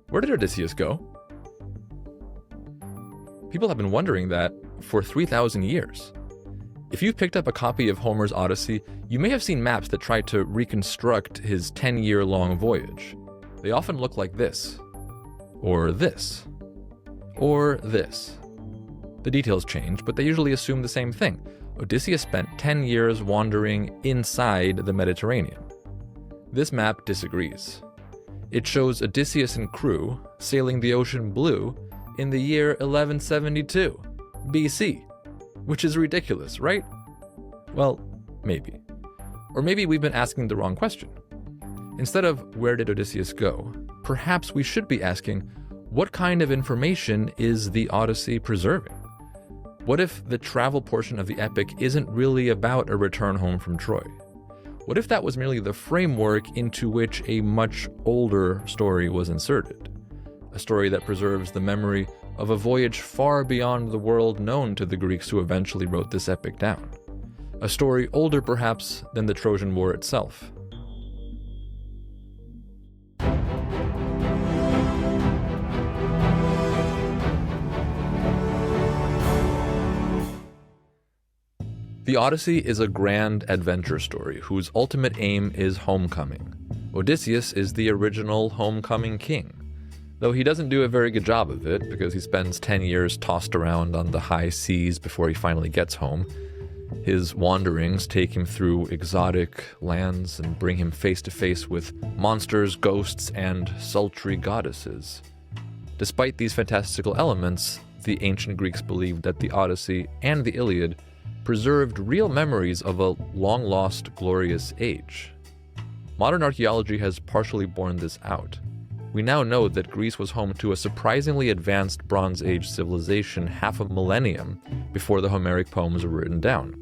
Where did Odysseus go? People have been wondering that for 3,000 years. If you've picked up a copy of Homer's Odyssey, you may have seen maps that try to reconstruct his 10-year-long voyage. They often look like this, or this, or this. The details change, but they usually assume the same thing. Odysseus spent 10 years wandering inside the Mediterranean. This map disagrees. It shows Odysseus and crew sailing the ocean blue in the year 1172 BC, which is ridiculous, right? Well, maybe. Or maybe we've been asking the wrong question. Instead of where did Odysseus go, perhaps we should be asking what kind of information is the Odyssey preserving? What if the travel portion of the epic isn't really about a return home from Troy? What if that was merely the framework into which a much older story was inserted? A story that preserves the memory of a voyage far beyond the world known to the Greeks who eventually wrote this epic down. A story older perhaps than the Trojan War itself. The Odyssey is a grand adventure story whose ultimate aim is homecoming. Odysseus is the original homecoming king, though he doesn't do a very good job of it because he spends 10 years tossed around on the high seas before he finally gets home. His wanderings take him through exotic lands and bring him face to face with monsters, ghosts, and sultry goddesses. Despite these fantastical elements, the ancient Greeks believed that the Odyssey and the Iliad preserved real memories of a long-lost, glorious age. Modern archaeology has partially borne this out. We now know that Greece was home to a surprisingly advanced Bronze Age civilization half a millennium before the Homeric poems were written down.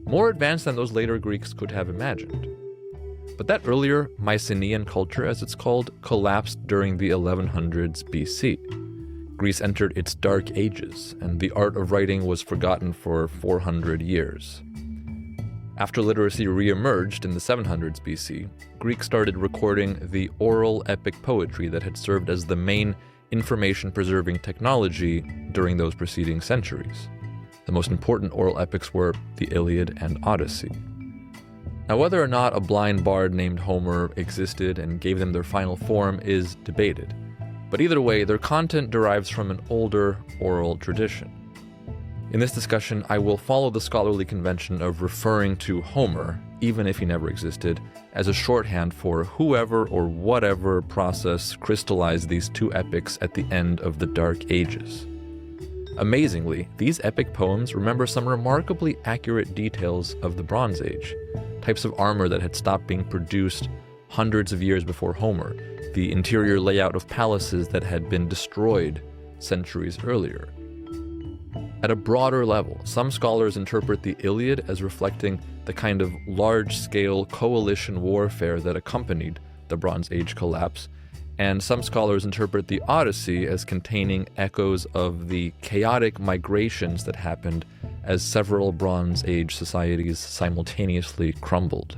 More advanced than those later Greeks could have imagined. But that earlier Mycenaean culture, as it's called, collapsed during the 1100s BC. Greece entered its Dark Ages, and the art of writing was forgotten for 400 years. After literacy re-emerged in the 700s BC, Greeks started recording the oral epic poetry that had served as the main information-preserving technology during those preceding centuries. The most important oral epics were the Iliad and Odyssey. Now, whether or not a blind bard named Homer existed and gave them their final form is debated. But either way, their content derives from an older oral tradition. In this discussion, I will follow the scholarly convention of referring to Homer, even if he never existed, as a shorthand for whoever or whatever process crystallized these two epics at the end of the Dark Ages. Amazingly, these epic poems remember some remarkably accurate details of the Bronze Age, types of armor that had stopped being produced hundreds of years before Homer, the interior layout of palaces that had been destroyed centuries earlier. At a broader level, some scholars interpret the Iliad as reflecting the kind of large-scale coalition warfare that accompanied the Bronze Age collapse, and some scholars interpret the Odyssey as containing echoes of the chaotic migrations that happened as several Bronze Age societies simultaneously crumbled.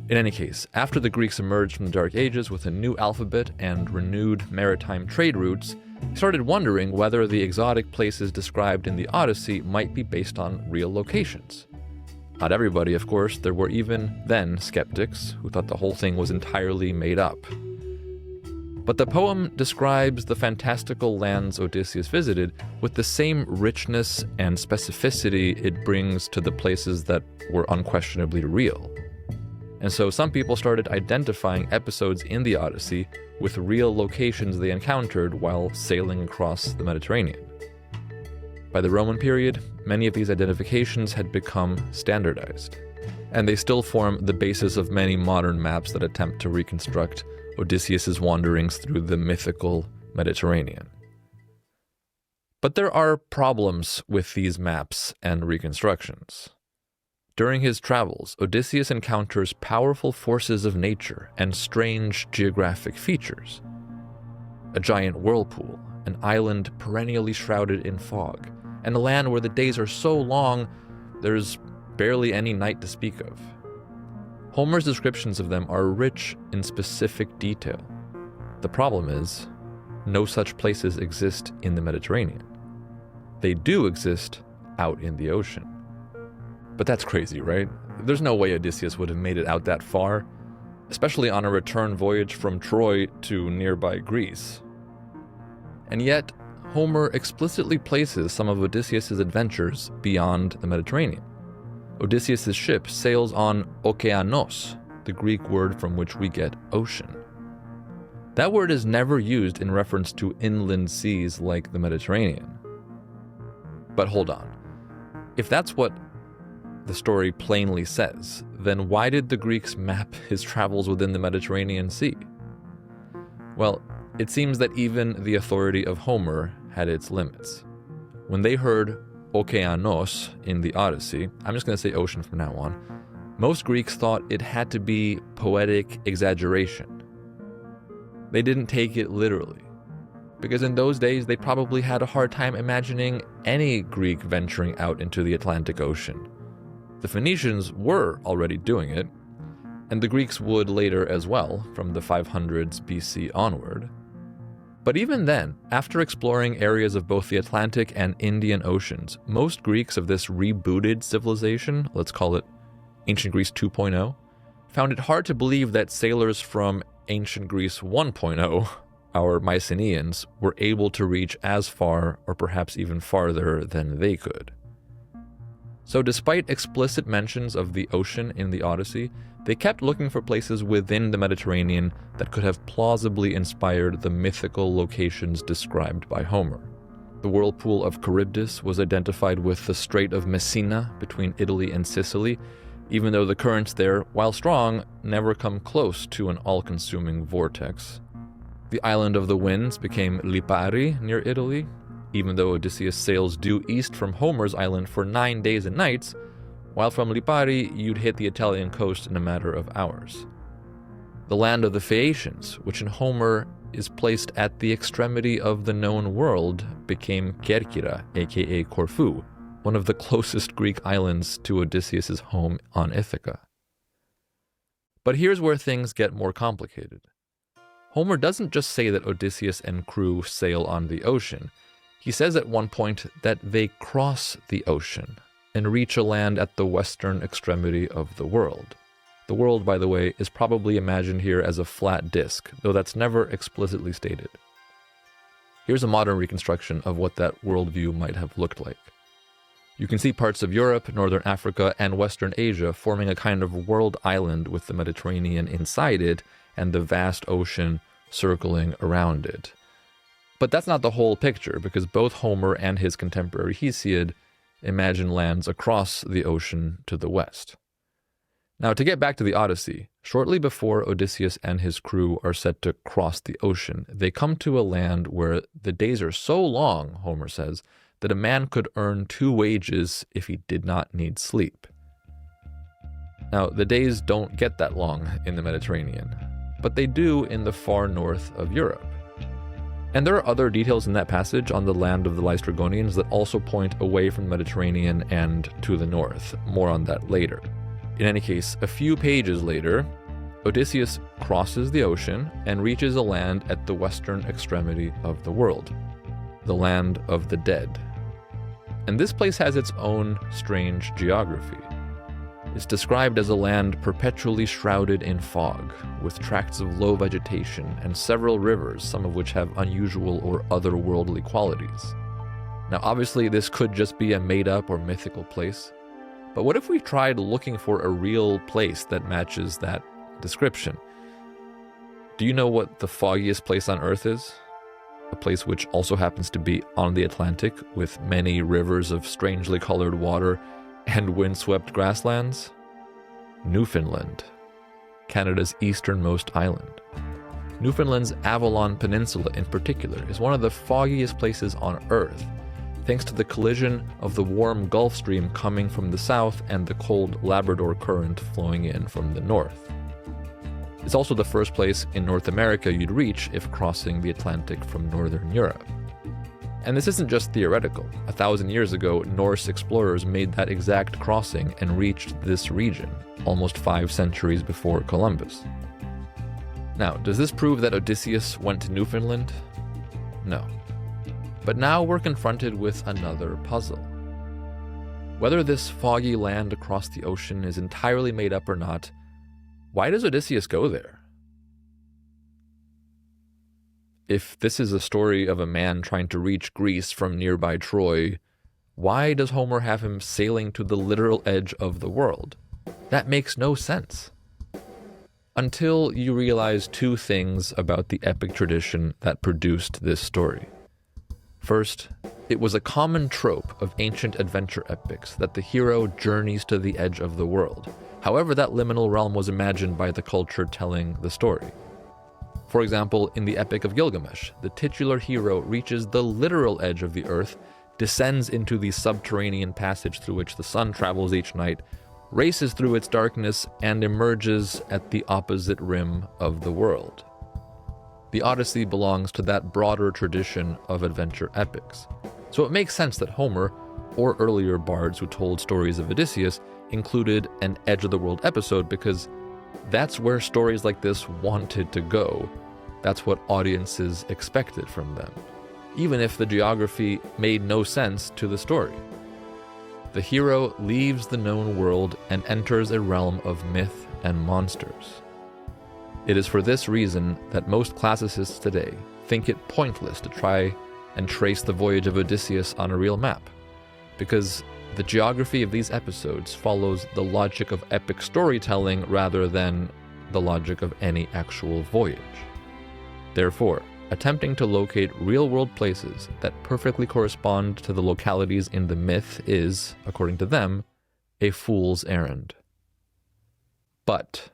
In any case, after the Greeks emerged from the Dark Ages with a new alphabet and renewed maritime trade routes, they started wondering whether the exotic places described in the Odyssey might be based on real locations. Not everybody, of course. There were even then skeptics who thought the whole thing was entirely made up. But the poem describes the fantastical lands Odysseus visited with the same richness and specificity it brings to the places that were unquestionably real. And so some people started identifying episodes in the Odyssey with real locations they encountered while sailing across the Mediterranean. By the Roman period, many of these identifications had become standardized, and they still form the basis of many modern maps that attempt to reconstruct Odysseus's wanderings through the mythical Mediterranean. But there are problems with these maps and reconstructions. During his travels, Odysseus encounters powerful forces of nature and strange geographic features. A giant whirlpool, an island perennially shrouded in fog, and a land where the days are so long there's barely any night to speak of. Homer's descriptions of them are rich in specific detail. The problem is, no such places exist in the Mediterranean. They do exist out in the ocean. But that's crazy, right? There's no way Odysseus would have made it out that far, especially on a return voyage from Troy to nearby Greece. And yet, Homer explicitly places some of Odysseus' adventures beyond the Mediterranean. Odysseus' ship sails on Okeanos, the Greek word from which we get ocean. That word is never used in reference to inland seas like the Mediterranean. But hold on. If that's what the story plainly says, then why did the Greeks map his travels within the Mediterranean Sea? Well, it seems that even the authority of Homer had its limits. When they heard Okeanos in the Odyssey, I'm just going to say ocean from now on, most Greeks thought it had to be poetic exaggeration. They didn't take it literally, because in those days they probably had a hard time imagining any Greek venturing out into the Atlantic Ocean. The Phoenicians were already doing it, and the Greeks would later as well, from the 500s BC onward. But even then, after exploring areas of both the Atlantic and Indian Oceans, most Greeks of this rebooted civilization, let's call it Ancient Greece 2.0, found it hard to believe that sailors from Ancient Greece 1.0, our Mycenaeans, were able to reach as far or perhaps even farther than they could. So despite explicit mentions of the ocean in the Odyssey, they kept looking for places within the Mediterranean that could have plausibly inspired the mythical locations described by Homer. The whirlpool of Charybdis was identified with the Strait of Messina between Italy and Sicily, even though the currents there, while strong, never come close to an all-consuming vortex. The Island of the Winds became Lipari near Italy, even though Odysseus sails due east from Homer's island for 9 days and nights, while from Lipari you'd hit the Italian coast in a matter of hours. The land of the Phaeacians, which in Homer is placed at the extremity of the known world, became Kerkyra, aka Corfu, one of the closest Greek islands to Odysseus' home on Ithaca. But here's where things get more complicated. Homer doesn't just say that Odysseus and crew sail on the ocean. He says at one point that they cross the ocean and reach a land at the western extremity of the world. The world, by the way, is probably imagined here as a flat disk, though that's never explicitly stated. Here's a modern reconstruction of what that worldview might have looked like. You can see parts of Europe, northern Africa, and western Asia forming a kind of world island with the Mediterranean inside it and the vast ocean circling around it. But that's not the whole picture, because both Homer and his contemporary Hesiod imagine lands across the ocean to the west. Now, to get back to the Odyssey, shortly before Odysseus and his crew are set to cross the ocean, they come to a land where the days are so long, Homer says, that a man could earn 2 wages if he did not need sleep. Now, the days don't get that long in the Mediterranean, but they do in the far north of Europe. And there are other details in that passage on the land of the Laestrygonians that also point away from the Mediterranean and to the north. More on that later. In any case, a few pages later, Odysseus crosses the ocean and reaches a land at the western extremity of the world, the land of the dead. And this place has its own strange geography. It's described as a land perpetually shrouded in fog, with tracts of low vegetation and several rivers, some of which have unusual or otherworldly qualities. Now, obviously, this could just be a made-up or mythical place, but what if we tried looking for a real place that matches that description? Do you know what the foggiest place on Earth is? A place which also happens to be on the Atlantic, with many rivers of strangely colored water and windswept grasslands? Newfoundland, Canada's easternmost island. Newfoundland's Avalon Peninsula in particular is one of the foggiest places on Earth, thanks to the collision of the warm Gulf Stream coming from the south and the cold Labrador Current flowing in from the north. It's also the first place in North America you'd reach if crossing the Atlantic from northern Europe. And this isn't just theoretical. 1,000 years ago, Norse explorers made that exact crossing and reached this region, almost 5 centuries before Columbus. Now, does this prove that Odysseus went to Newfoundland? No. But now we're confronted with another puzzle. Whether this foggy land across the ocean is entirely made up or not, why does Odysseus go there? If this is a story of a man trying to reach Greece from nearby Troy, why does Homer have him sailing to the literal edge of the world? That makes no sense. Until you realize two things about the epic tradition that produced this story. First, it was a common trope of ancient adventure epics that the hero journeys to the edge of the world, however that liminal realm was imagined by the culture telling the story. For example, in the Epic of Gilgamesh, the titular hero reaches the literal edge of the earth, descends into the subterranean passage through which the sun travels each night, races through its darkness, and emerges at the opposite rim of the world. The Odyssey belongs to that broader tradition of adventure epics. So it makes sense that Homer, or earlier bards who told stories of Odysseus, included an edge-of-the-world episode because that's where stories like this wanted to go. That's what audiences expected from them, even if the geography made no sense to the story. The hero leaves the known world and enters a realm of myth and monsters. It is for this reason that most classicists today think it pointless to try and trace the voyage of Odysseus on a real map, because the geography of these episodes follows the logic of epic storytelling rather than the logic of any actual voyage. Therefore, attempting to locate real-world places that perfectly correspond to the localities in the myth is, according to them, a fool's errand. But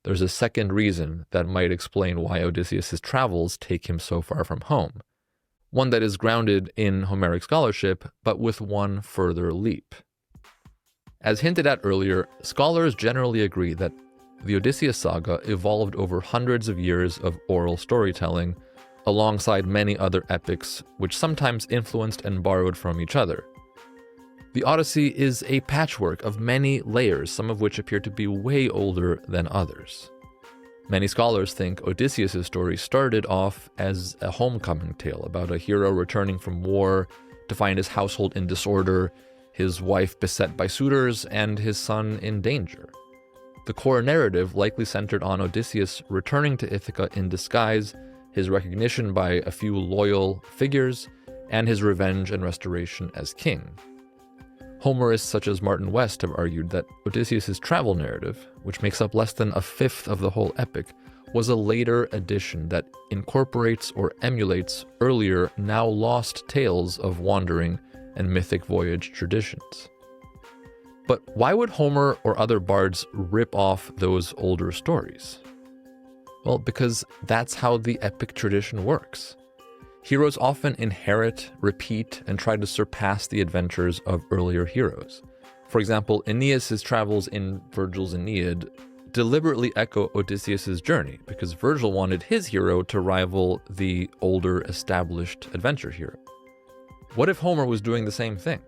there's a second reason that might explain why Odysseus' travels take him so far from home, one that is grounded in Homeric scholarship, but with one further leap. As hinted at earlier, scholars generally agree that the Odysseus saga evolved over hundreds of years of oral storytelling, alongside many other epics which sometimes influenced and borrowed from each other. The Odyssey is a patchwork of many layers, some of which appear to be way older than others. Many scholars think Odysseus' story started off as a homecoming tale about a hero returning from war to find his household in disorder, his wife beset by suitors, and his son in danger. The core narrative likely centered on Odysseus returning to Ithaca in disguise, his recognition by a few loyal figures, and his revenge and restoration as king. Homerists such as Martin West have argued that Odysseus' travel narrative, which makes up less than a fifth of the whole epic, was a later addition that incorporates or emulates earlier, now lost tales of wandering and mythic voyage traditions. But why would Homer or other bards rip off those older stories? Well, because that's how the epic tradition works. Heroes often inherit, repeat, and try to surpass the adventures of earlier heroes. For example, Aeneas' travels in Virgil's Aeneid deliberately echo Odysseus' journey, because Virgil wanted his hero to rival the older, established adventure hero. What if Homer was doing the same thing?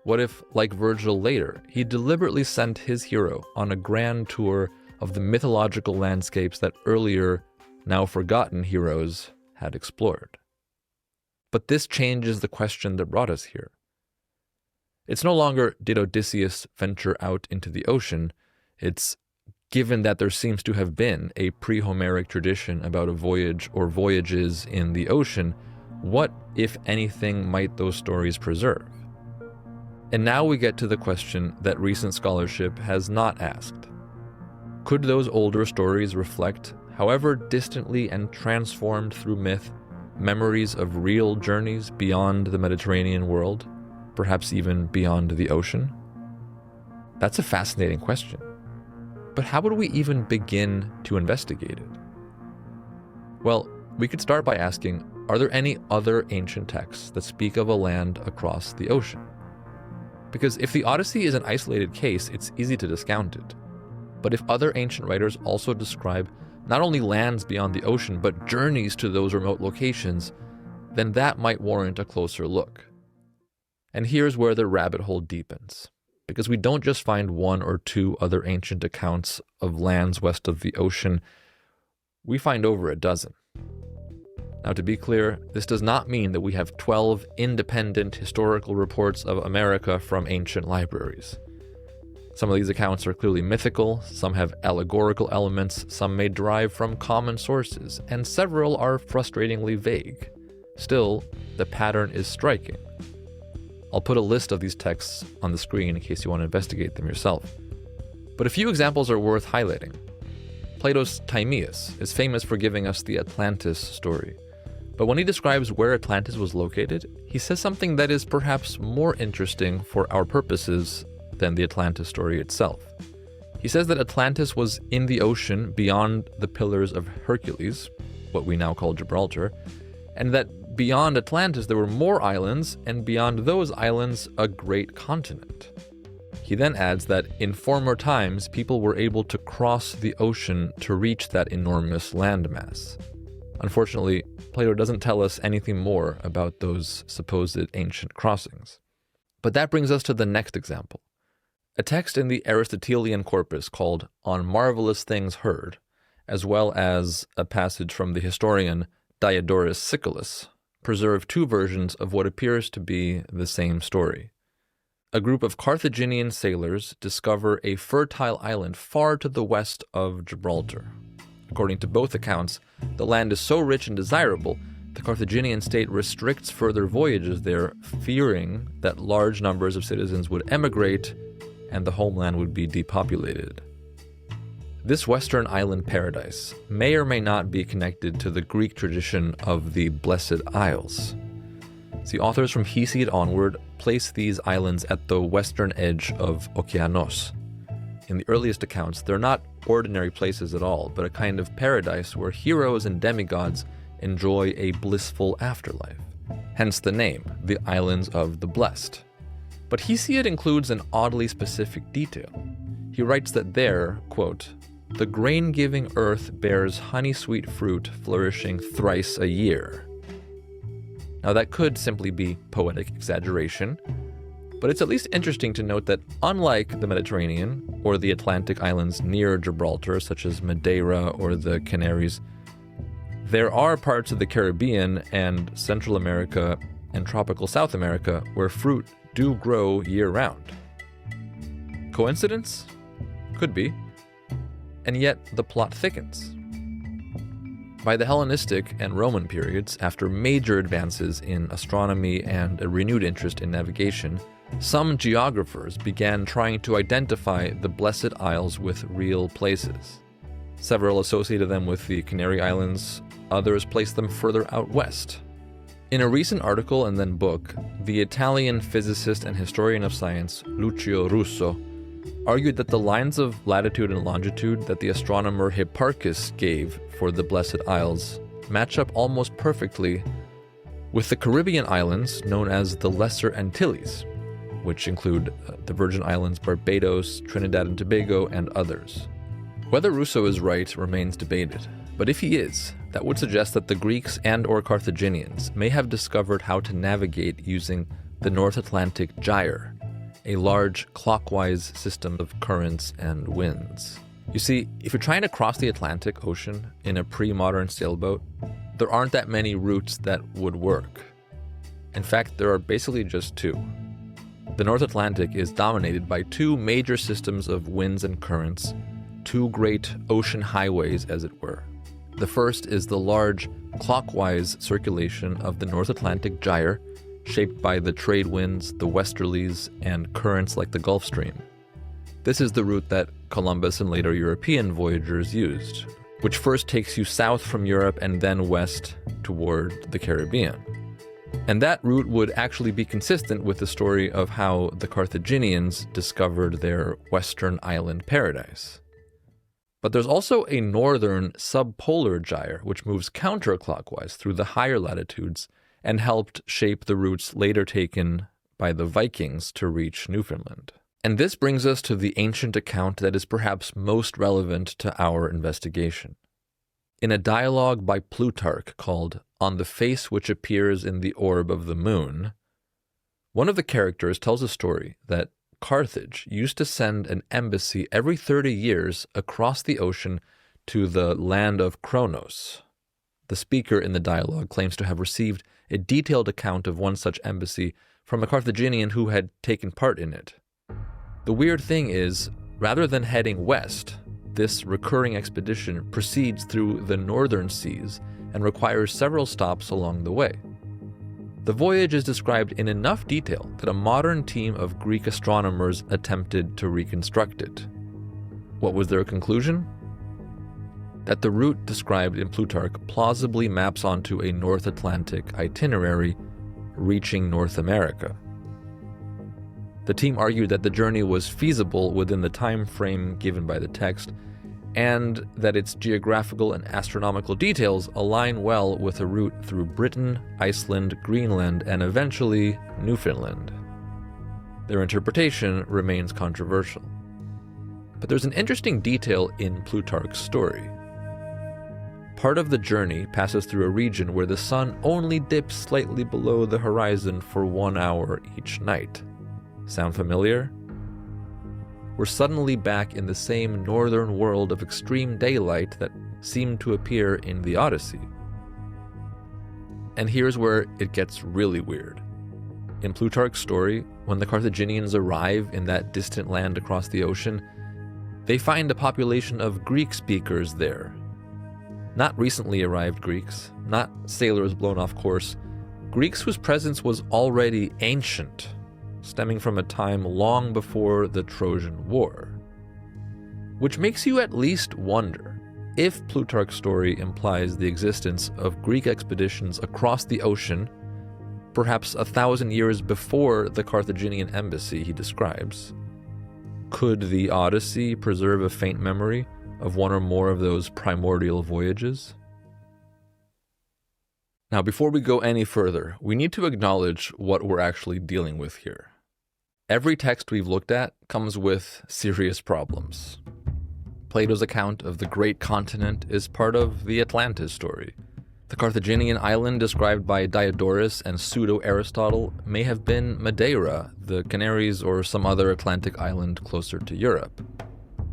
What if, like Virgil later, he deliberately sent his hero on a grand tour of the mythological landscapes that earlier, now forgotten heroes had explored? But this changes the question that brought us here. It's no longer, did Odysseus venture out into the ocean? It's, given that there seems to have been a pre-Homeric tradition about a voyage or voyages in the ocean, what, if anything, might those stories preserve? And now we get to the question that recent scholarship has not asked. Could those older stories reflect, however distantly and transformed through myth, memories of real journeys beyond the Mediterranean world, perhaps even beyond the ocean? That's a fascinating question. But how would we even begin to investigate it? Well, we could start by asking, are there any other ancient texts that speak of a land across the ocean? Because if the Odyssey is an isolated case, it's easy to discount it. But if other ancient writers also describe not only lands beyond the ocean, but journeys to those remote locations, then that might warrant a closer look. And here's where the rabbit hole deepens. Because we don't just find one or two other ancient accounts of lands west of the ocean, we find over a dozen. Now, to be clear, this does not mean that we have 12 independent historical reports of America from ancient libraries. Some of these accounts are clearly mythical, some have allegorical elements, some may derive from common sources, and several are frustratingly vague. Still, the pattern is striking. I'll put a list of these texts on the screen in case you want to investigate them yourself. But a few examples are worth highlighting. Plato's Timaeus is famous for giving us the Atlantis story. But when he describes where Atlantis was located, he says something that is perhaps more interesting for our purposes than the Atlantis story itself. He says that Atlantis was in the ocean beyond the Pillars of Hercules, what we now call Gibraltar, and that beyond Atlantis there were more islands, and beyond those islands a great continent. He then adds that in former times people were able to cross the ocean to reach that enormous landmass. Unfortunately, Plato doesn't tell us anything more about those supposed ancient crossings. But that brings us to the next example. A text in the Aristotelian corpus called On Marvelous Things Heard, as well as a passage from the historian Diodorus Siculus, preserve two versions of what appears to be the same story. A group of Carthaginian sailors discover a fertile island far to the west of Gibraltar. According to both accounts, the land is so rich and desirable, the Carthaginian state restricts further voyages there, fearing that large numbers of citizens would emigrate and the homeland would be depopulated. This western island paradise may or may not be connected to the Greek tradition of the Blessed Isles. The authors from Hesiod onward place these islands at the western edge of Okeanos. In the earliest accounts, they're not ordinary places at all, but a kind of paradise where heroes and demigods enjoy a blissful afterlife. Hence the name, the Islands of the Blessed. But Hesiod includes an oddly specific detail. He writes that there, quote, "the grain-giving earth bears honey-sweet fruit flourishing thrice a year." Now that could simply be poetic exaggeration, but it's at least interesting to note that unlike the Mediterranean or the Atlantic islands near Gibraltar, such as Madeira or the Canaries, there are parts of the Caribbean and Central America and tropical South America where fruit do grow year-round. Coincidence? Could be. And yet the plot thickens. By the Hellenistic and Roman periods, after major advances in astronomy and a renewed interest in navigation, some geographers began trying to identify the Blessed Isles with real places. Several associated them with the Canary Islands, others placed them further out west. In a recent article and then book, the Italian physicist and historian of science Lucio Russo argued that the lines of latitude and longitude that the astronomer Hipparchus gave for the Blessed Isles match up almost perfectly with the Caribbean islands known as the Lesser Antilles, which include the Virgin Islands, Barbados, Trinidad and Tobago, and others. Whether Russo is right remains debated, but if he is, that would suggest that the Greeks and/or Carthaginians may have discovered how to navigate using the North Atlantic gyre, a large clockwise system of currents and winds. You see, if you're trying to cross the Atlantic Ocean in a pre-modern sailboat, there aren't that many routes that would work. In fact, there are basically just two. The North Atlantic is dominated by two major systems of winds and currents, two great ocean highways, as it were. The first is the large clockwise circulation of the North Atlantic gyre, shaped by the trade winds, the westerlies, and currents like the Gulf Stream. This is the route that Columbus and later European voyagers used, which first takes you south from Europe and then west toward the Caribbean. And that route would actually be consistent with the story of how the Carthaginians discovered their western island paradise. But there's also a northern subpolar gyre which moves counterclockwise through the higher latitudes and helped shape the routes later taken by the Vikings to reach Newfoundland. And this brings us to the ancient account that is perhaps most relevant to our investigation. In a dialogue by Plutarch called On the Face Which Appears in the Orb of the Moon, one of the characters tells a story that Carthage used to send an embassy every 30 years across the ocean to the land of Kronos. The speaker in the dialogue claims to have received a detailed account of one such embassy from a Carthaginian who had taken part in it. The weird thing is, rather than heading west, this recurring expedition proceeds through the northern seas and requires several stops along the way. The voyage is described in enough detail that a modern team of Greek astronomers attempted to reconstruct it. What was their conclusion? That the route described in Plutarch plausibly maps onto a North Atlantic itinerary reaching North America. The team argued that the journey was feasible within the time frame given by the text, and that its geographical and astronomical details align well with a route through Britain, Iceland, Greenland, and eventually Newfoundland. Their interpretation remains controversial. But there's an interesting detail in Plutarch's story. Part of the journey passes through a region where the sun only dips slightly below the horizon for 1 hour each night. Sound familiar? We're suddenly back in the same northern world of extreme daylight that seemed to appear in the Odyssey. And here's where it gets really weird. In Plutarch's story, when the Carthaginians arrive in that distant land across the ocean, they find a population of Greek speakers there. Not recently arrived Greeks, not sailors blown off course, Greeks whose presence was already ancient, stemming from a time long before the Trojan War. Which makes you at least wonder if Plutarch's story implies the existence of Greek expeditions across the ocean, perhaps 1,000 years before the Carthaginian embassy he describes. Could the Odyssey preserve a faint memory of one or more of those primordial voyages? Now, before we go any further, we need to acknowledge what we're actually dealing with here. Every text we've looked at comes with serious problems. Plato's account of the great continent is part of the Atlantis story. The Carthaginian island described by Diodorus and pseudo-Aristotle may have been Madeira, the Canaries, or some other Atlantic island closer to Europe.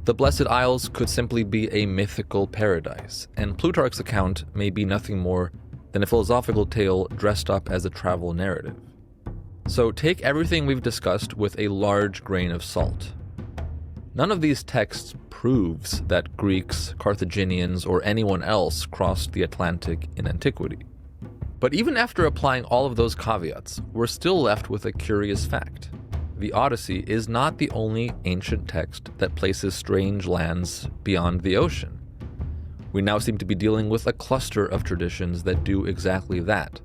The Blessed Isles could simply be a mythical paradise, and Plutarch's account may be nothing more than a philosophical tale dressed up as a travel narrative. So take everything we've discussed with a large grain of salt. None of these texts proves that Greeks, Carthaginians, or anyone else crossed the Atlantic in antiquity. But even after applying all of those caveats, we're still left with a curious fact. The Odyssey is not the only ancient text that places strange lands beyond the ocean. We now seem to be dealing with a cluster of traditions that do exactly that.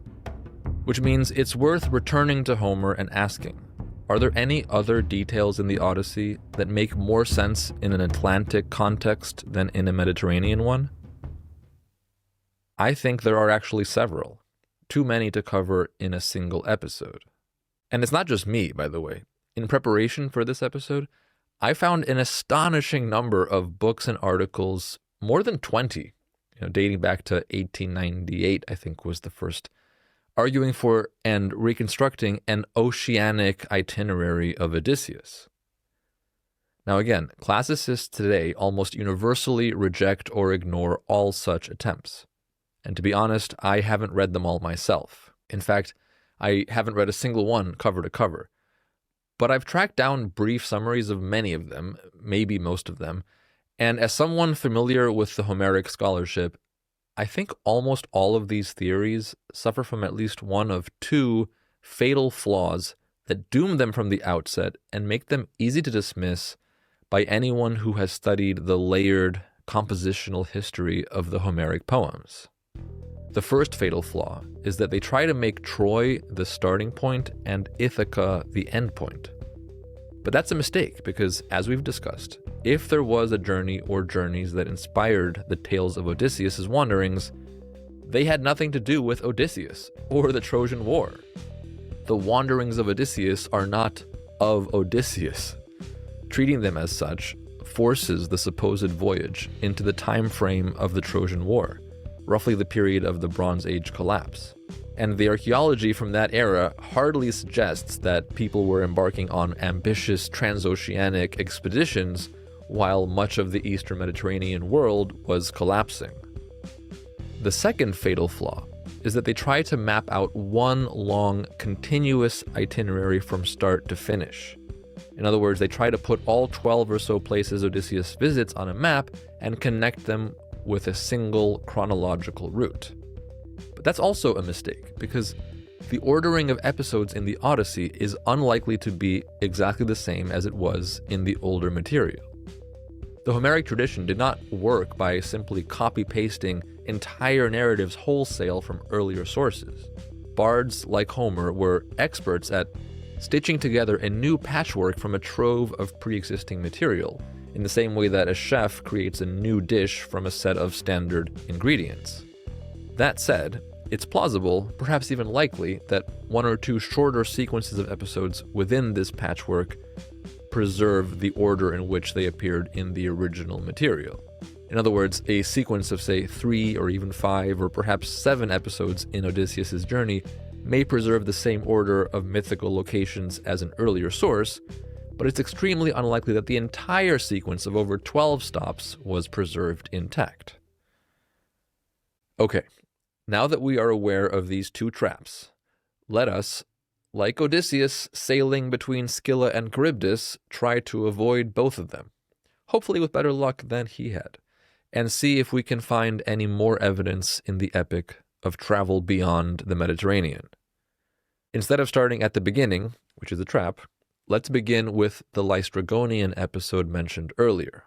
Which means it's worth returning to Homer and asking, are there any other details in the Odyssey that make more sense in an Atlantic context than in a Mediterranean one? I think there are actually several, too many to cover in a single episode. And it's not just me, by the way. In preparation for this episode, I found an astonishing number of books and articles, more than 20, dating back to 1898, I think was the first, arguing for and reconstructing an oceanic itinerary of Odysseus. Now again, classicists today almost universally reject or ignore all such attempts. And to be honest, I haven't read them all myself. In fact, I haven't read a single one cover to cover. But I've tracked down brief summaries of many of them, maybe most of them, and as someone familiar with the Homeric scholarship, I think almost all of these theories suffer from at least one of two fatal flaws that doom them from the outset and make them easy to dismiss by anyone who has studied the layered compositional history of the Homeric poems. The first fatal flaw is that they try to make Troy the starting point and Ithaca the end point. But that's a mistake because, as we've discussed, if there was a journey or journeys that inspired the tales of Odysseus' wanderings, they had nothing to do with Odysseus or the Trojan War. The wanderings of Odysseus are not of Odysseus. Treating them as such forces the supposed voyage into the time frame of the Trojan War, roughly the period of the Bronze Age collapse. And the archaeology from that era hardly suggests that people were embarking on ambitious transoceanic expeditions while much of the eastern Mediterranean world was collapsing. The second fatal flaw is that they try to map out one long, continuous itinerary from start to finish. In other words, they try to put all 12 or so places Odysseus visits on a map and connect them with a single chronological route. But that's also a mistake, because the ordering of episodes in the Odyssey is unlikely to be exactly the same as it was in the older material. The Homeric tradition did not work by simply copy-pasting entire narratives wholesale from earlier sources. Bards like Homer were experts at stitching together a new patchwork from a trove of pre-existing material, in the same way that a chef creates a new dish from a set of standard ingredients. That said, it's plausible, perhaps even likely, that one or two shorter sequences of episodes within this patchwork preserve the order in which they appeared in the original material. In other words, a sequence of, say, 3 or even 5 or perhaps 7 episodes in Odysseus' journey may preserve the same order of mythical locations as an earlier source, but it's extremely unlikely that the entire sequence of over 12 stops was preserved intact. Okay, now that we are aware of these two traps, let us, like Odysseus sailing between Scylla and Charybdis, try to avoid both of them, hopefully with better luck than he had, and see if we can find any more evidence in the epic of travel beyond the Mediterranean. Instead of starting at the beginning, which is a trap, let's begin with the Laestrygonian episode mentioned earlier.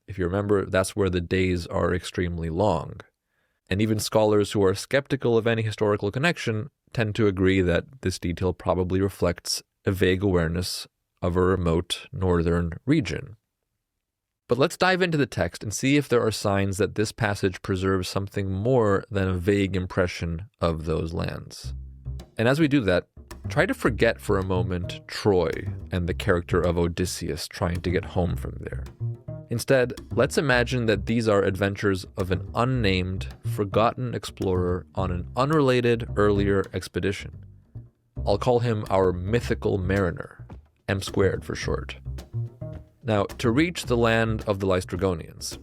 If you remember, that's where the days are extremely long. And even scholars who are skeptical of any historical connection tend to agree that this detail probably reflects a vague awareness of a remote northern region. But let's dive into the text and see if there are signs that this passage preserves something more than a vague impression of those lands. And as we do that, try to forget for a moment Troy and the character of Odysseus trying to get home from there. Instead, let's imagine that these are adventures of an unnamed, forgotten explorer on an unrelated earlier expedition. I'll call him our mythical mariner, M² for short. Now, to reach the land of the Laestrygonians,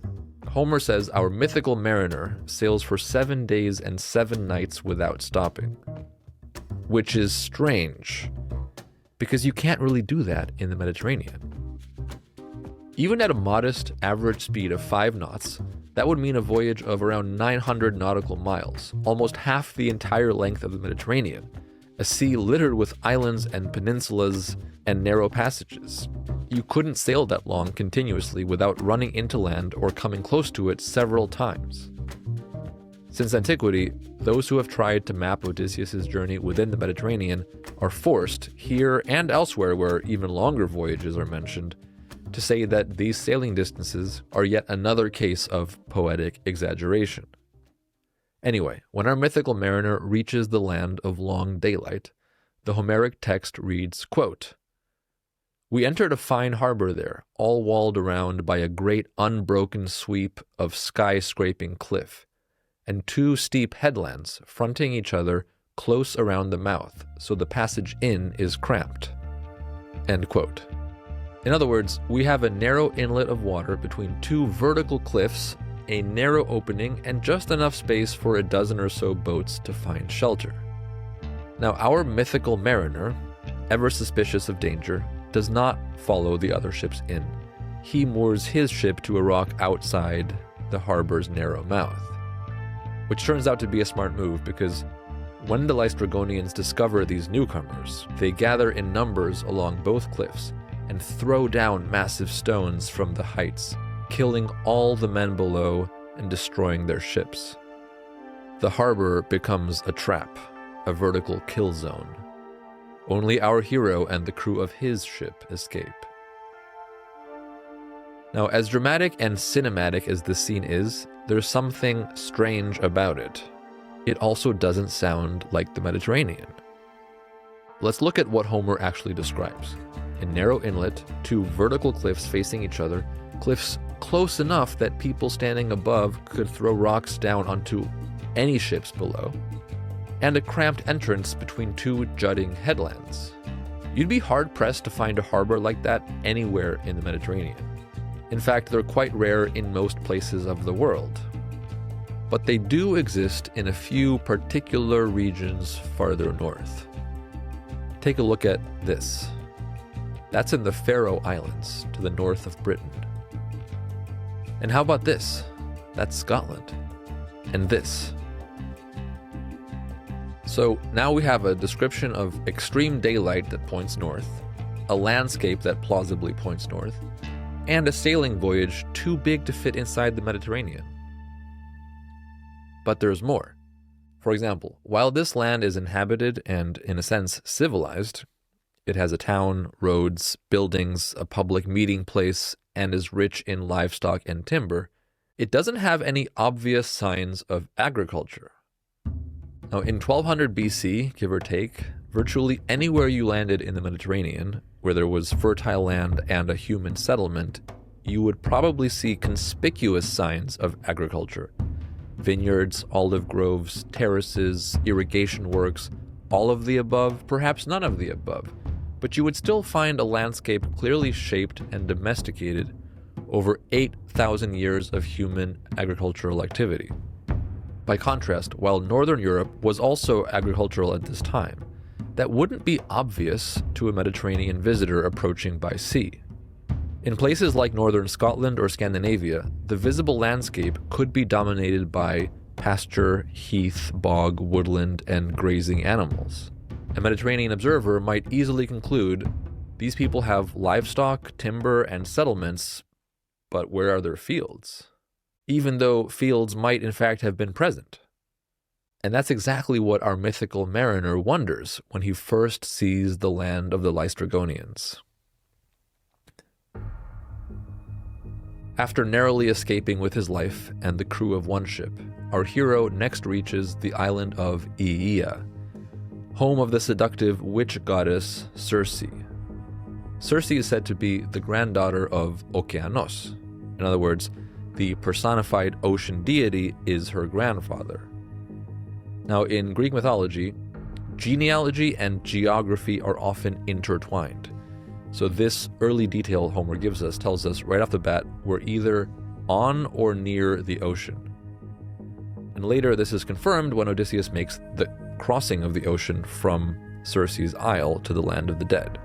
Homer says our mythical mariner sails for 7 days and 7 nights without stopping. Which is strange, because you can't really do that in the Mediterranean. Even at a modest average speed of 5 knots, that would mean a voyage of around 900 nautical miles, almost half the entire length of the Mediterranean, a sea littered with islands and peninsulas and narrow passages. You couldn't sail that long continuously without running into land or coming close to it several times. Since antiquity, those who have tried to map Odysseus' journey within the Mediterranean are forced, here and elsewhere where even longer voyages are mentioned, to say that these sailing distances are yet another case of poetic exaggeration. Anyway, when our mythical mariner reaches the land of long daylight, the Homeric text reads, quote, "We entered a fine harbor there, all walled around by a great unbroken sweep of sky-scraping cliff, and 2 steep headlands fronting each other close around the mouth, so the passage in is cramped." End quote. In other words, we have a narrow inlet of water between 2 vertical cliffs, a narrow opening, and just enough space for a dozen or so boats to find shelter. Now, our mythical mariner, ever suspicious of danger, does not follow the other ships in. He moors his ship to a rock outside the harbor's narrow mouth. Which turns out to be a smart move, because when the Laestrygonians discover these newcomers, they gather in numbers along both cliffs and throw down massive stones from the heights, killing all the men below and destroying their ships. The harbor becomes a trap, a vertical kill zone. Only our hero and the crew of his ship escape. Now, as dramatic and cinematic as this scene is, there's something strange about it. It also doesn't sound like the Mediterranean. Let's look at what Homer actually describes. A narrow inlet, 2 vertical cliffs facing each other, cliffs close enough that people standing above could throw rocks down onto any ships below, and a cramped entrance between 2 jutting headlands. You'd be hard-pressed to find a harbor like that anywhere in the Mediterranean. In fact, they're quite rare in most places of the world. But they do exist in a few particular regions farther north. Take a look at this. That's in the Faroe Islands, to the north of Britain. And how about this? That's Scotland. And this. So now we have a description of extreme daylight that points north, a landscape that plausibly points north, and a sailing voyage too big to fit inside the Mediterranean. But there's more. For example, while this land is inhabited and, in a sense, civilized, it has a town, roads, buildings, a public meeting place, and is rich in livestock and timber, it doesn't have any obvious signs of agriculture. Now, in 1200 BC, give or take, virtually anywhere you landed in the Mediterranean, where there was fertile land and a human settlement, you would probably see conspicuous signs of agriculture. Vineyards, olive groves, terraces, irrigation works, all of the above, perhaps none of the above. But you would still find a landscape clearly shaped and domesticated over 8,000 years of human agricultural activity. By contrast, while Northern Europe was also agricultural at this time, that wouldn't be obvious to a Mediterranean visitor approaching by sea. In places like northern Scotland or Scandinavia, the visible landscape could be dominated by pasture, heath, bog, woodland, and grazing animals. A Mediterranean observer might easily conclude these people have livestock, timber, and settlements, but where are their fields? Even though fields might in fact have been present. And that's exactly what our mythical mariner wonders when he first sees the land of the Laestrygonians. After narrowly escaping with his life and the crew of one ship, our hero next reaches the island of Aeaea, home of the seductive witch goddess Circe. Circe is said to be the granddaughter of Okeanos. In other words, the personified ocean deity is her grandfather. Now, in Greek mythology, genealogy and geography are often intertwined. So this early detail Homer gives us tells us right off the bat we're either on or near the ocean. And later this is confirmed when Odysseus makes the crossing of the ocean from Circe's isle to the land of the dead.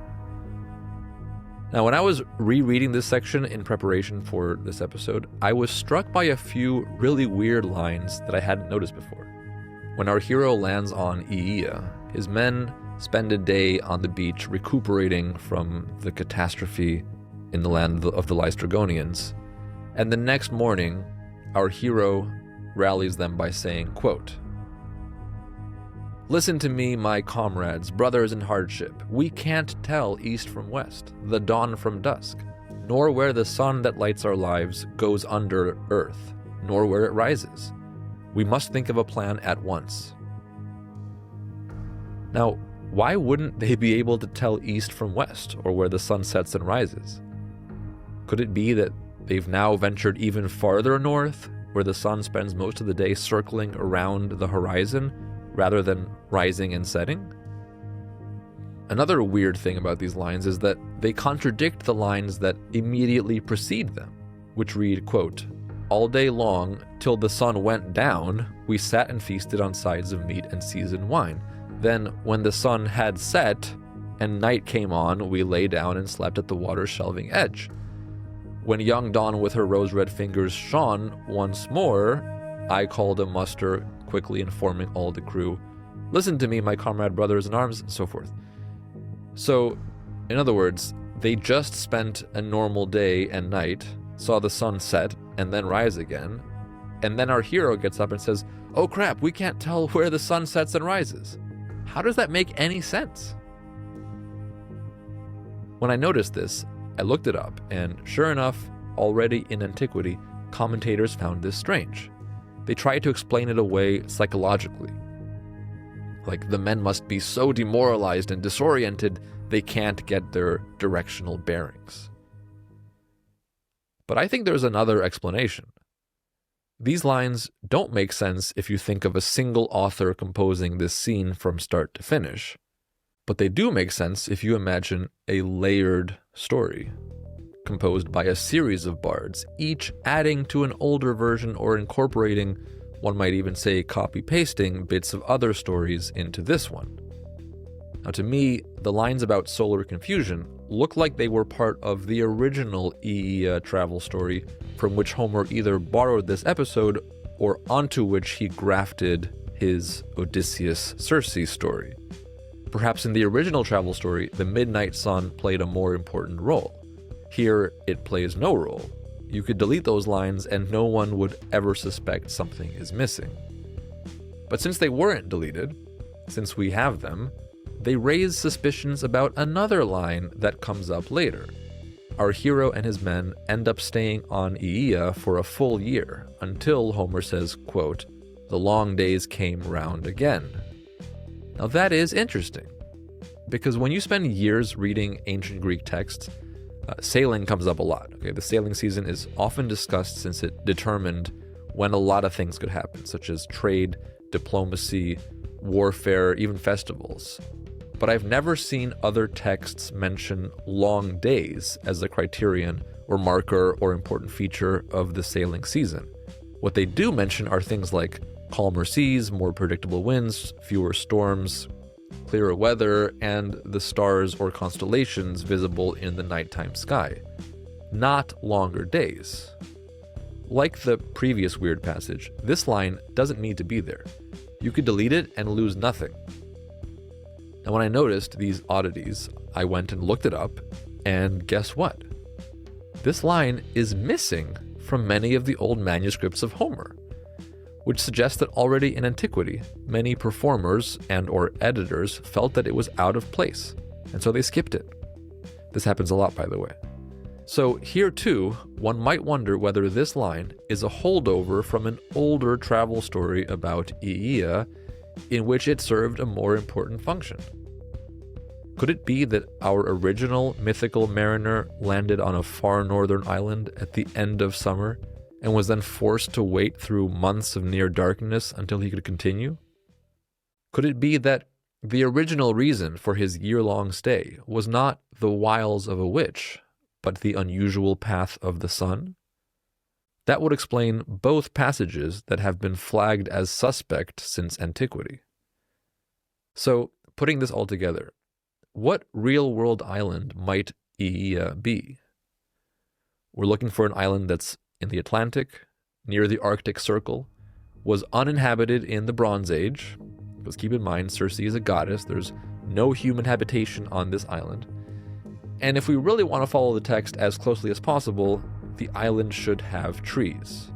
Now, when I was rereading this section in preparation for this episode, I was struck by a few really weird lines that I hadn't noticed before. When our hero lands on Aeaea, his men spend a day on the beach recuperating from the catastrophe in the land of the Laestrygonians, and the next morning, our hero rallies them by saying, quote, "Listen to me, my comrades, brothers in hardship. We can't tell east from west, the dawn from dusk, nor where the sun that lights our lives goes under earth, nor where it rises. We must think of a plan at once." Now, why wouldn't they be able to tell east from west, or where the sun sets and rises? Could it be that they've now ventured even farther north, where the sun spends most of the day circling around the horizon, rather than rising and setting? Another weird thing about these lines is that they contradict the lines that immediately precede them, which read, quote, "All day long, till the sun went down, we sat and feasted on sides of meat and seasoned wine. Then, when the sun had set and night came on, we lay down and slept at the water's shelving edge. When young dawn with her rose-red fingers shone once more, I called a muster, quickly informing all the crew, 'Listen to me, my comrade brothers in arms,' and so forth." So, in other words, they just spent a normal day and night, saw the sun set and then rise again, and then our hero gets up and says, "Oh crap, we can't tell where the sun sets and rises." How does that make any sense? When I noticed this, I looked it up, and sure enough, already in antiquity, commentators found this strange. They tried to explain it away psychologically. Like, the men must be so demoralized and disoriented, they can't get their directional bearings. But I think there's another explanation. These lines don't make sense if you think of a single author composing this scene from start to finish, but they do make sense if you imagine a layered story, composed by a series of bards, each adding to an older version or incorporating, one might even say copy-pasting, bits of other stories into this one. Now, to me, the lines about solar confusion look like they were part of the original Aeaea travel story, from which Homer either borrowed this episode or onto which he grafted his Odysseus Circe story. Perhaps in the original travel story, the midnight sun played a more important role. Here, it plays no role. You could delete those lines and no one would ever suspect something is missing. But since they weren't deleted, since we have them, they raise suspicions about another line that comes up later. Our hero and his men end up staying on Aeaea for a full year, until Homer says, quote, "The long days came round again." Now that is interesting, because when you spend years reading ancient Greek texts, sailing comes up a lot. Okay, the sailing season is often discussed since it determined when a lot of things could happen, such as trade, diplomacy, warfare, even festivals. But I've never seen other texts mention long days as a criterion or marker or important feature of the sailing season. What they do mention are things like calmer seas, more predictable winds, fewer storms, clearer weather, and the stars or constellations visible in the nighttime sky, not longer days. Like the previous weird passage, this line doesn't need to be there. You could delete it and lose nothing. Now, when I noticed these oddities, I went and looked it up, and guess what? This line is missing from many of the old manuscripts of Homer, which suggests that already in antiquity, many performers and or editors felt that it was out of place, and so they skipped it. This happens a lot, by the way. So here too, one might wonder whether this line is a holdover from an older travel story about Aeaea, in which it served a more important function. Could it be that our original mythical mariner landed on a far northern island at the end of summer and was then forced to wait through months of near darkness until he could continue? Could it be that the original reason for his year-long stay was not the wiles of a witch, but the unusual path of the sun? That would explain both passages that have been flagged as suspect since antiquity. So, putting this all together, what real-world island might Aeaea be? We're looking for an island that's in the Atlantic, near the Arctic Circle, was uninhabited in the Bronze Age, because keep in mind, Circe is a goddess, there's no human habitation on this island. And if we really want to follow the text as closely as possible, the island should have trees.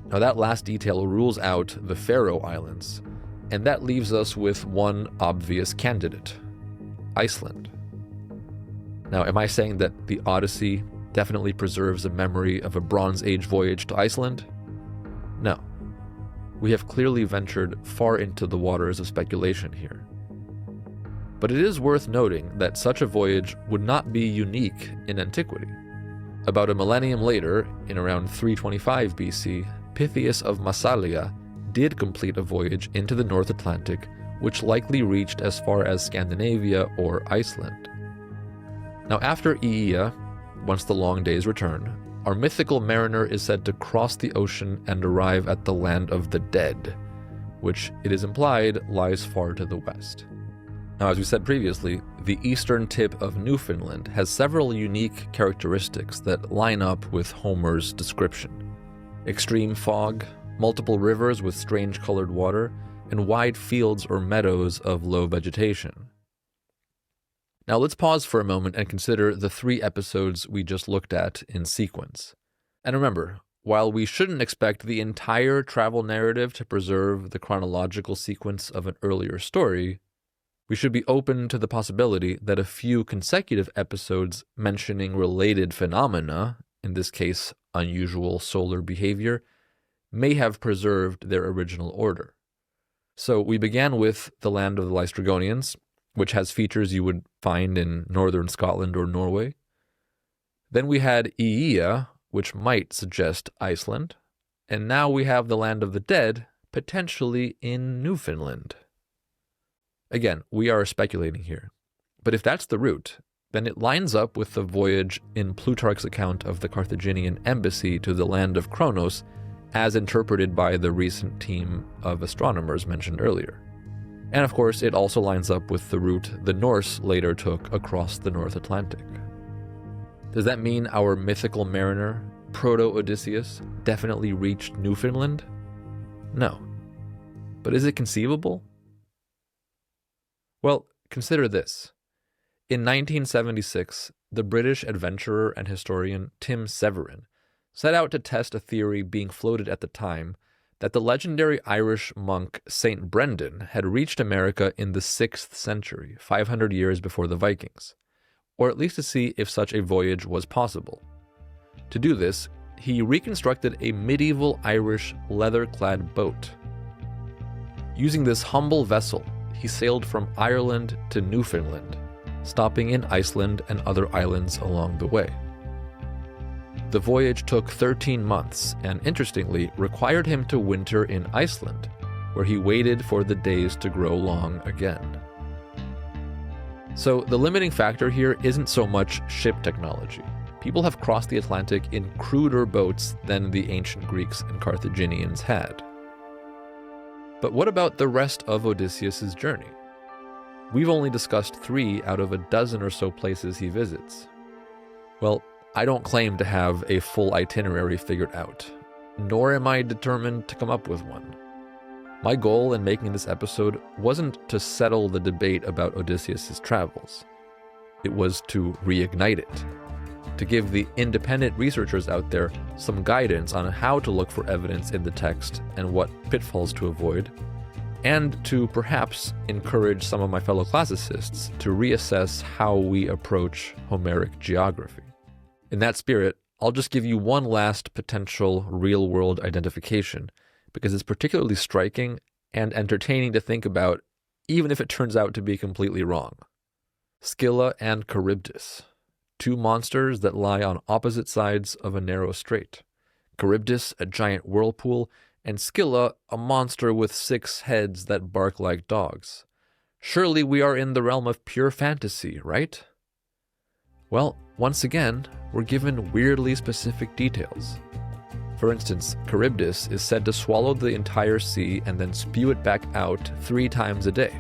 Now that last detail rules out the Faroe Islands, and that leaves us with one obvious candidate, Iceland. Now, am I saying that the Odyssey definitely preserves a memory of a Bronze Age voyage to Iceland? No. We have clearly ventured far into the waters of speculation here. But it is worth noting that such a voyage would not be unique in antiquity. About a millennium later, in around 325 BC, Pytheas of Massalia did complete a voyage into the North Atlantic, which likely reached as far as Scandinavia or Iceland. Now, after Aeaea, once the long days return, our mythical mariner is said to cross the ocean and arrive at the land of the dead, which it is implied lies far to the west. Now, as we said previously, the eastern tip of Newfoundland has several unique characteristics that line up with Homer's description. Extreme fog, multiple rivers with strange colored water, and wide fields or meadows of low vegetation. Now let's pause for a moment and consider the 3 episodes we just looked at in sequence. And remember, while we shouldn't expect the entire travel narrative to preserve the chronological sequence of an earlier story, we should be open to the possibility that a few consecutive episodes mentioning related phenomena, in this case unusual solar behavior, may have preserved their original order. So we began with the land of the Laestrygonians, which has features you would find in northern Scotland or Norway. Then we had Aeaea, which might suggest Iceland. And now we have the land of the dead, potentially in Newfoundland. Again, we are speculating here. But if that's the route, then it lines up with the voyage in Plutarch's account of the Carthaginian embassy to the land of Kronos, as interpreted by the recent team of astronomers mentioned earlier. And of course, it also lines up with the route the Norse later took across the North Atlantic. Does that mean our mythical mariner, Proto-Odysseus, definitely reached Newfoundland? No. But is it conceivable? Well, consider this. In 1976, the British adventurer and historian Tim Severin set out to test a theory being floated at the time that the legendary Irish monk Saint Brendan had reached America in the 6th century, 500 years before the Vikings, or at least to see if such a voyage was possible. To do this, he reconstructed a medieval Irish leather-clad boat. Using this humble vessel, he sailed from Ireland to Newfoundland, stopping in Iceland and other islands along the way. The voyage took 13 months and, interestingly, required him to winter in Iceland, where he waited for the days to grow long again. So the limiting factor here isn't so much ship technology. People have crossed the Atlantic in cruder boats than the ancient Greeks and Carthaginians had. But what about the rest of Odysseus' journey? We've only discussed 3 out of a dozen or so places he visits. Well, I don't claim to have a full itinerary figured out, nor am I determined to come up with one. My goal in making this episode wasn't to settle the debate about Odysseus' travels. It was to reignite it, to give the independent researchers out there some guidance on how to look for evidence in the text and what pitfalls to avoid, and to perhaps encourage some of my fellow classicists to reassess how we approach Homeric geography. In that spirit, I'll just give you one last potential real-world identification, because it's particularly striking and entertaining to think about, even if it turns out to be completely wrong. Scylla and Charybdis, 2 monsters that lie on opposite sides of a narrow strait. Charybdis, a giant whirlpool, and Scylla, a monster with 6 heads that bark like dogs. Surely we are in the realm of pure fantasy, right? Well, once again, we're given weirdly specific details. For instance, Charybdis is said to swallow the entire sea and then spew it back out 3 times a day.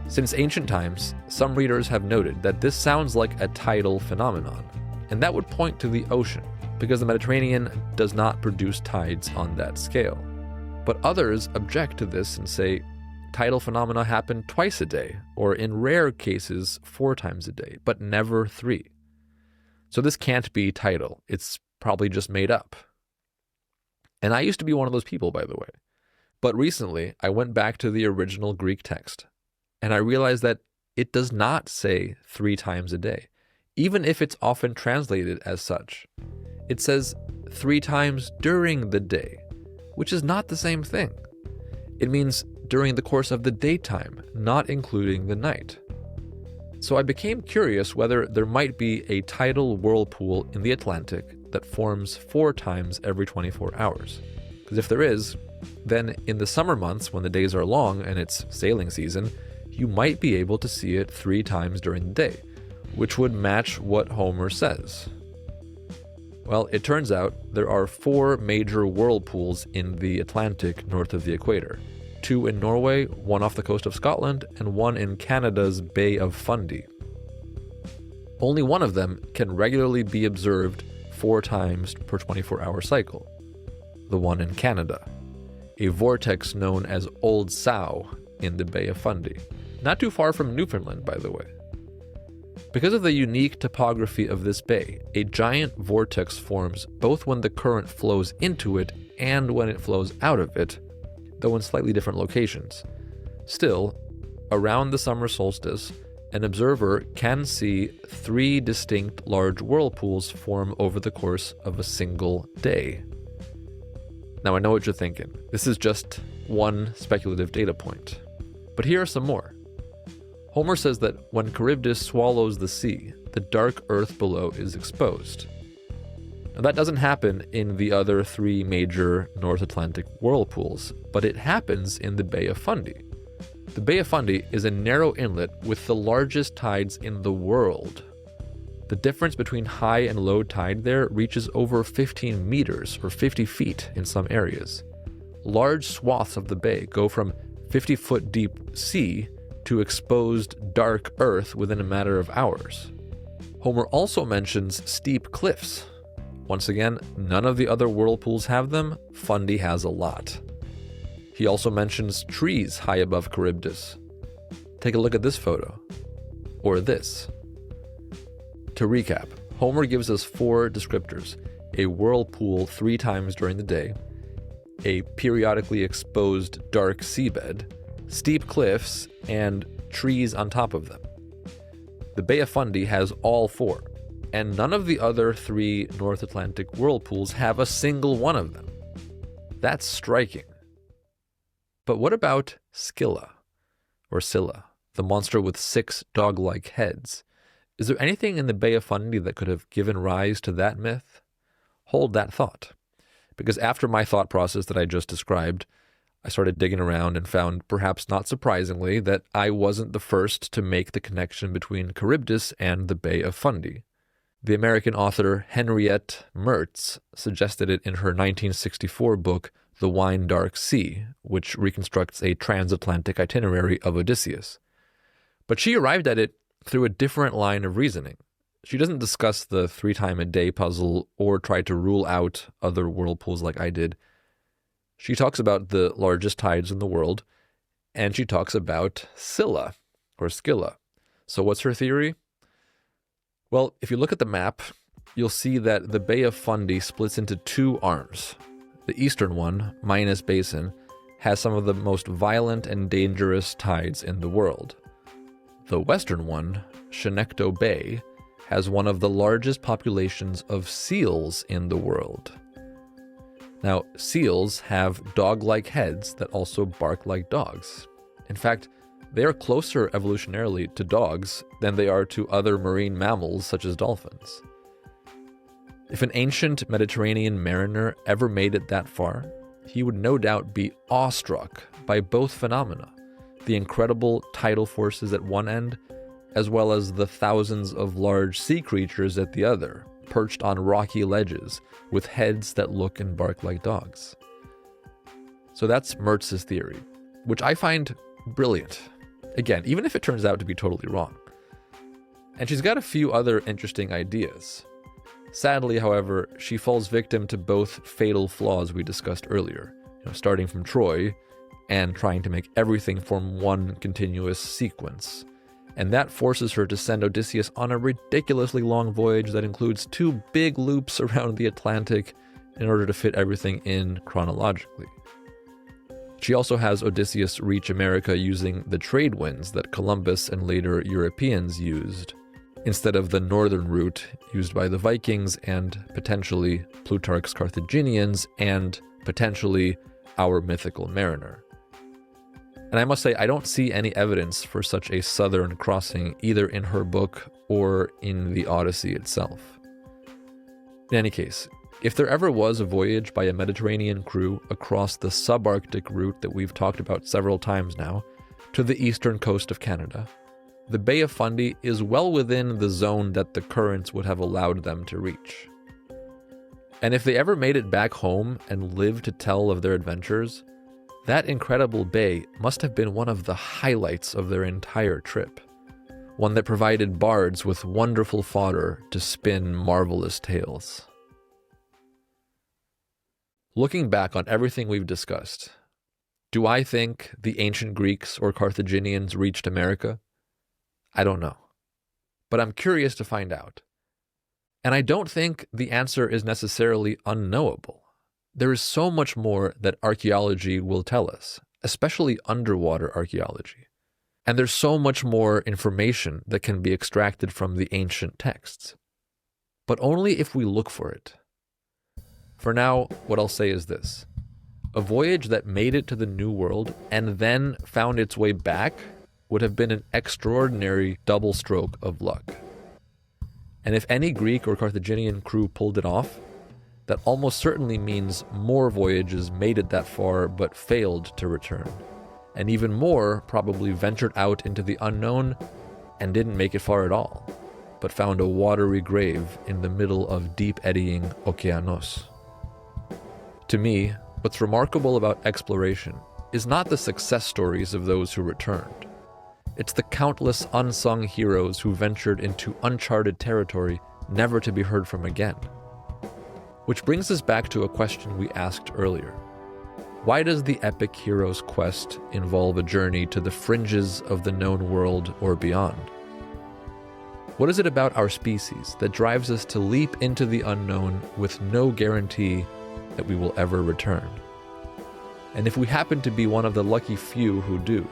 Since ancient times, some readers have noted that this sounds like a tidal phenomenon, and that would point to the ocean, because the Mediterranean does not produce tides on that scale. But others object to this and say tidal phenomena happen twice a day, or in rare cases 4 times a day, but never 3. So this can't be tidal, it's probably just made up. And I used to be one of those people, by the way. But recently, I went back to the original Greek text, and I realized that it does not say 3 times a day, even if it's often translated as such. It says 3 times during the day, which is not the same thing. It means during the course of the daytime, not including the night. So I became curious whether there might be a tidal whirlpool in the Atlantic that forms 4 times every 24 hours. Because if there is, then in the summer months when the days are long and it's sailing season, you might be able to see it 3 times during the day, which would match what Homer says. Well, it turns out there are 4 major whirlpools in the Atlantic north of the equator. 2 in Norway, 1 off the coast of Scotland, and 1 in Canada's Bay of Fundy. Only one of them can regularly be observed 4 times per 24-hour cycle. The one in Canada, a vortex known as Old Sow in the Bay of Fundy. Not too far from Newfoundland, by the way. Because of the unique topography of this bay, a giant vortex forms both when the current flows into it and when it flows out of it, though in slightly different locations. Still, around the summer solstice, an observer can see 3 distinct large whirlpools form over the course of a single day. Now I know what you're thinking. This is just one speculative data point. But here are some more. Homer says that when Charybdis swallows the sea, the dark earth below is exposed. Now that doesn't happen in the other 3 major North Atlantic whirlpools, but it happens in the Bay of Fundy. The Bay of Fundy is a narrow inlet with the largest tides in the world, The difference between high and low tide there reaches over 15 meters or 50 feet in some areas. Large swaths of the bay go from 50-foot deep sea to exposed dark earth within a matter of hours. Homer also mentions steep cliffs. Once again, none of the other whirlpools have them. Fundy has a lot. He also mentions trees high above Charybdis. Take a look at this photo. Or this. To recap, Homer gives us 4 descriptors: a whirlpool 3 times during the day, a periodically exposed dark seabed, steep cliffs, and trees on top of them. The Bay of Fundy has all 4, and none of the other 3 North Atlantic whirlpools have a single one of them. That's striking. But what about Scylla, or Scylla, the monster with 6 dog-like heads? Is there anything in the Bay of Fundy that could have given rise to that myth? Hold that thought. Because after my thought process that I just described, I started digging around and found, perhaps not surprisingly, that I wasn't the first to make the connection between Charybdis and the Bay of Fundy. The American author Henriette Mertz suggested it in her 1964 book, The Wine Dark Sea, which reconstructs a transatlantic itinerary of Odysseus. But she arrived at it through a different line of reasoning. She doesn't discuss the 3-time-a-day puzzle or try to rule out other whirlpools like I did. She talks about the largest tides in the world, and she talks about Scylla, or Scylla. So what's her theory? Well, if you look at the map, you'll see that the Bay of Fundy splits into 2 arms. The eastern one, Minas Basin, has some of the most violent and dangerous tides in the world. The western one, Shenectady Bay, has one of the largest populations of seals in the world. Now, seals have dog-like heads that also bark like dogs. In fact, they are closer evolutionarily to dogs than they are to other marine mammals such as dolphins. If an ancient Mediterranean mariner ever made it that far, he would no doubt be awestruck by both phenomena, the incredible tidal forces at one end, as well as the thousands of large sea creatures at the other, perched on rocky ledges with heads that look and bark like dogs. So that's Mertz's theory, which I find brilliant. Again, even if it turns out to be totally wrong. And she's got a few other interesting ideas. Sadly, however, she falls victim to both fatal flaws we discussed earlier, starting from Troy and trying to make everything form one continuous sequence. And that forces her to send Odysseus on a ridiculously long voyage that includes 2 big loops around the Atlantic in order to fit everything in chronologically. She also has Odysseus reach America using the trade winds that Columbus and later Europeans used, instead of the northern route used by the Vikings and potentially Plutarch's Carthaginians and potentially our mythical mariner. And I must say, I don't see any evidence for such a southern crossing either in her book or in the Odyssey itself. In any case, if there ever was a voyage by a Mediterranean crew across the subarctic route that we've talked about several times now, to the eastern coast of Canada, the Bay of Fundy is well within the zone that the currents would have allowed them to reach. And if they ever made it back home and lived to tell of their adventures, that incredible bay must have been one of the highlights of their entire trip, one that provided bards with wonderful fodder to spin marvelous tales. Looking back on everything we've discussed, do I think the ancient Greeks or Carthaginians reached America? I don't know, but I'm curious to find out. And I don't think the answer is necessarily unknowable. There is so much more that archaeology will tell us, especially underwater archaeology. And there's so much more information that can be extracted from the ancient texts. But only if we look for it. For now, what I'll say is this. A voyage that made it to the New World and then found its way back would have been an extraordinary double stroke of luck. And if any Greek or Carthaginian crew pulled it off, that almost certainly means more voyages made it that far but failed to return. And even more probably ventured out into the unknown and didn't make it far at all. but found a watery grave in the middle of deep eddying Okeanos. To me, what's remarkable about exploration is not the success stories of those who returned. It's the countless unsung heroes who ventured into uncharted territory never to be heard from again. Which brings us back to a question we asked earlier. Why does the epic hero's quest involve a journey to the fringes of the known world or beyond? What is it about our species that drives us to leap into the unknown with no guarantee that we will ever return? And if we happen to be one of the lucky few who do,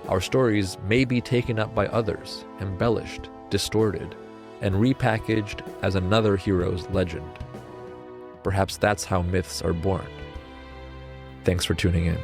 our stories may be taken up by others, embellished, distorted, and repackaged as another hero's legend. Perhaps that's how myths are born. Thanks for tuning in.